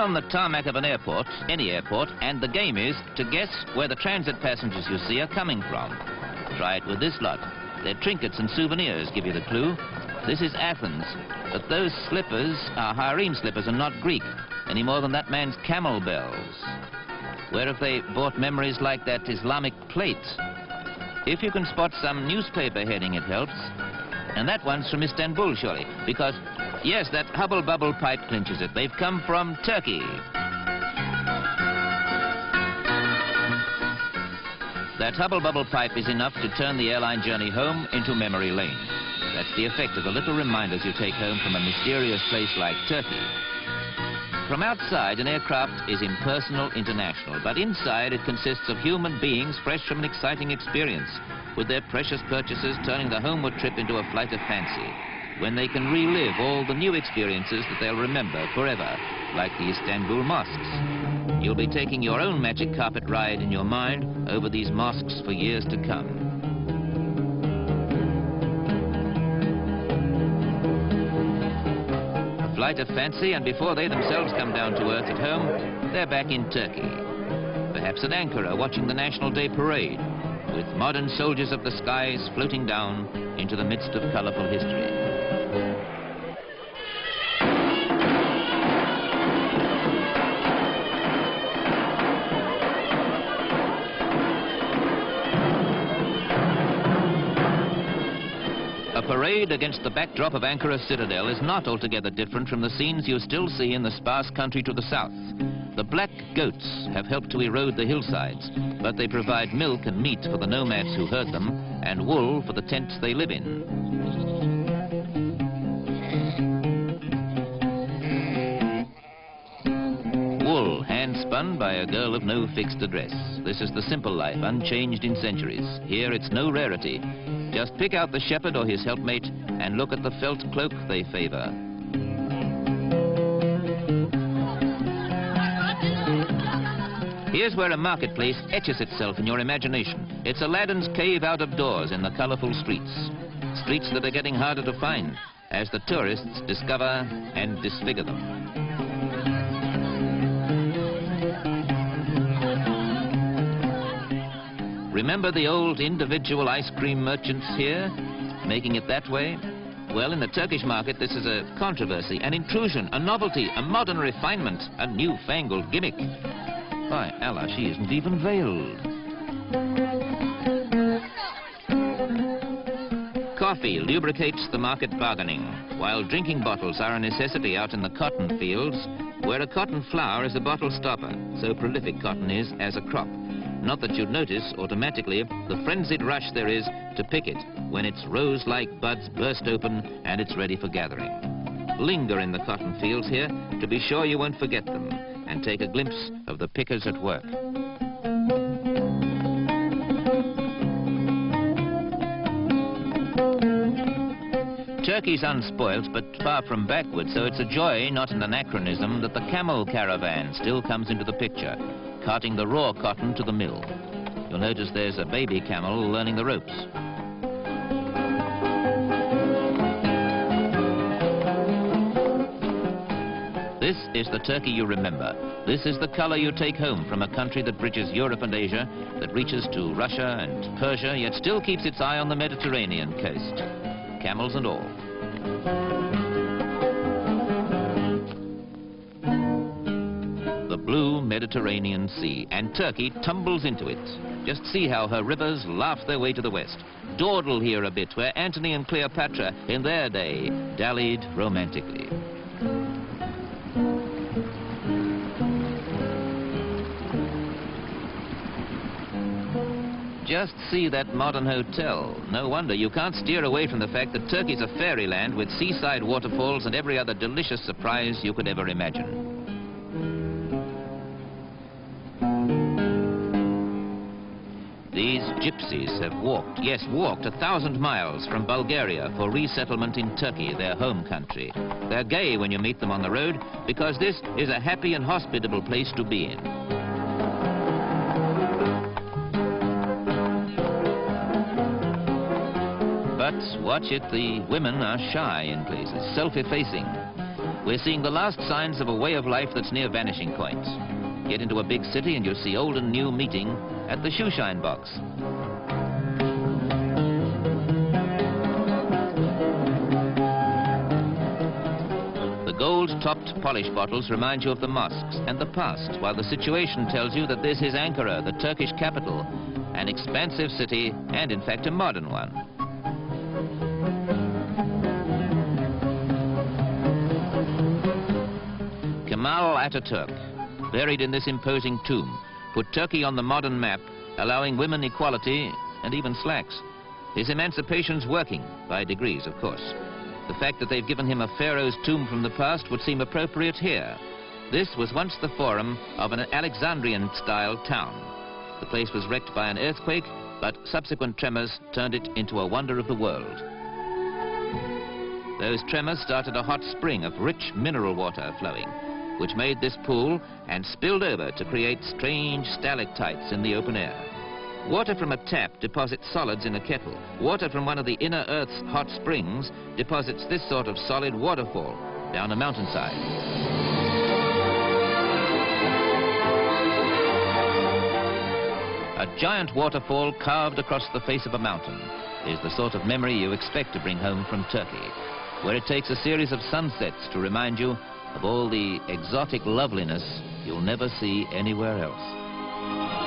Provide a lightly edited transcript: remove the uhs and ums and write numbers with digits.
on the tarmac of an airport, any airport, and the game is to guess where the transit passengers you see are coming from. Try it with this lot. Their trinkets and souvenirs give you the clue. This is Athens, but those slippers are harem slippers and not Greek, any more than that man's camel bells. Where have they bought memories like that Islamic plate? If you can spot some newspaper heading, it helps. And that one's from Istanbul, surely, because, yes, that hubble-bubble pipe clinches it. They've come from Turkey. That hubble-bubble pipe is enough to turn the airline journey home into memory lane. That's the effect of the little reminders you take home from a mysterious place like Turkey. From outside, an aircraft is impersonal, international, but inside it consists of human beings fresh from an exciting experience, with their precious purchases turning the homeward trip into a flight of fancy, when they can relive all the new experiences that they'll remember forever, like the Istanbul mosques. You'll be taking your own magic carpet ride in your mind over these mosques for years to come. A flight of fancy, and before they themselves come down to earth at home, they're back in Turkey. Perhaps at Ankara, watching the National Day Parade, with modern soldiers of the skies floating down into the midst of colourful history. A parade against the backdrop of Ankara citadel is not altogether different from the scenes you still see in the sparse country to the south. The black goats have helped to erode the hillsides, but they provide milk and meat for the nomads who herd them, and wool for the tents they live in. Wool, hand-spun by a girl of no fixed address. This is the simple life, unchanged in centuries. Here it's no rarity. Just pick out the shepherd or his helpmate and look at the felt cloak they favor. Here's where a marketplace etches itself in your imagination. It's Aladdin's cave out of doors in the colorful streets. Streets that are getting harder to find as the tourists discover and disfigure them. Remember the old individual ice cream merchants here, making it that way? Well, in the Turkish market, this is a controversy, an intrusion, a novelty, a modern refinement, a newfangled gimmick. By Allah, she isn't even veiled. Coffee lubricates the market bargaining, while drinking bottles are a necessity out in the cotton fields, where a cotton flower is a bottle stopper, so prolific cotton is as a crop. Not that you'd notice automatically the frenzied rush there is to pick it when its rose-like buds burst open and it's ready for gathering. Linger in the cotton fields here to be sure you won't forget them, and take a glimpse of the pickers at work. Turkey's unspoilt but far from backward, so it's a joy, not an anachronism, that the camel caravan still comes into the picture, carting the raw cotton to the mill. You'll notice there's a baby camel learning the ropes. This is the Turkey you remember. This is the color you take home from a country that bridges Europe and Asia, that reaches to Russia and Persia, yet still keeps its eye on the Mediterranean coast. Camels and all. The blue Mediterranean Sea, and Turkey tumbles into it. Just see how her rivers laugh their way to the west. Dawdle here a bit, where Antony and Cleopatra in their day dallied romantically. Just see that modern hotel. No wonder you can't steer away from the fact that Turkey's a fairyland with seaside waterfalls and every other delicious surprise you could ever imagine. These gypsies have walked, yes, walked 1,000 miles from Bulgaria for resettlement in Turkey, their home country. They're gay when you meet them on the road because this is a happy and hospitable place to be in. But watch it, the women are shy in places, self-effacing. We're seeing the last signs of a way of life that's near vanishing point. Get into a big city and you'll see old and new meeting at the shoeshine box. The gold-topped polish bottles remind you of the mosques and the past, while the situation tells you that this is Ankara, the Turkish capital, an expansive city and, in fact, a modern one. Kemal Ataturk, buried in this imposing tomb, put Turkey on the modern map, allowing women equality and even slacks. His emancipation's working, by degrees, of course. The fact that they've given him a pharaoh's tomb from the past would seem appropriate here. This was once the forum of an Alexandrian-style town. The place was wrecked by an earthquake, but subsequent tremors turned it into a wonder of the world. Those tremors started a hot spring of rich mineral water flowing, which made this pool and spilled over to create strange stalactites in the open air. Water from a tap deposits solids in a kettle. Water from one of the inner Earth's hot springs deposits this sort of solid waterfall down a mountainside. A giant waterfall carved across the face of a mountain is the sort of memory you expect to bring home from Turkey, where it takes a series of sunsets to remind you of all the exotic loveliness you'll never see anywhere else.